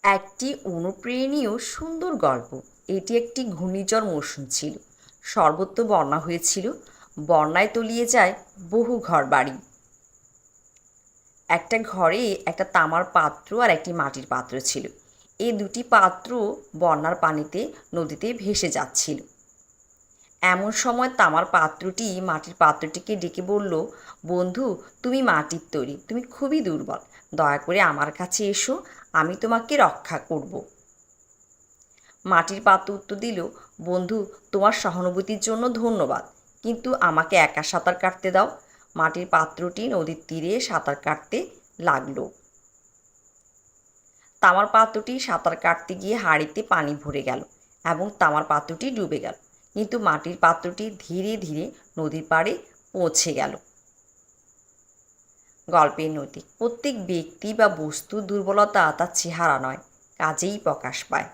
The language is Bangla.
একটি অনুপ্রেরণীয় সুন্দর গল্প। এটি একটি ঘূর্ণিঝড় মৌসুম ছিল। সর্বত্র বন্যা হয়েছিল। বন্যায় তলিয়ে যায় বহু ঘরবাড়ি। একটা ঘরে একটা তামার পাত্র আর একটি মাটির পাত্র ছিল। এই দুটি পাত্র বন্যার পানিতে নদীতে ভেসে যাচ্ছিল। এমন সময় তামার পাত্রটি মাটির পাত্রটিকে ডেকে বলল, বন্ধু, তুমি মাটির তৈরি, তুমি খুবই দুর্বল। দয়া করে আমার কাছে এসো, আমি তোমাকে রক্ষা করব। মাটির পাত্র উত্তর দিল, বন্ধু, তোমার সহানুভূতির জন্য ধন্যবাদ, কিন্তু আমাকে একা সাঁতার কাটতে দাও। মাটির পাত্রটি নদীর তীরে সাঁতার কাটতে লাগলো। তামার পাত্রটি সাঁতার কাটতে গিয়ে হাঁড়িতে পানি ভরে গেল এবং তামার পাত্রটি ডুবে গেল। কিন্তু মাটির পাত্রটি ধীরে ধীরে নদীর পাড়ে পৌঁছে গেল। গল্পের নদী। প্রত্যেক ব্যক্তি বা বস্তুর দুর্বলতা তার চেহারা নয়, কাজেই প্রকাশ পায়।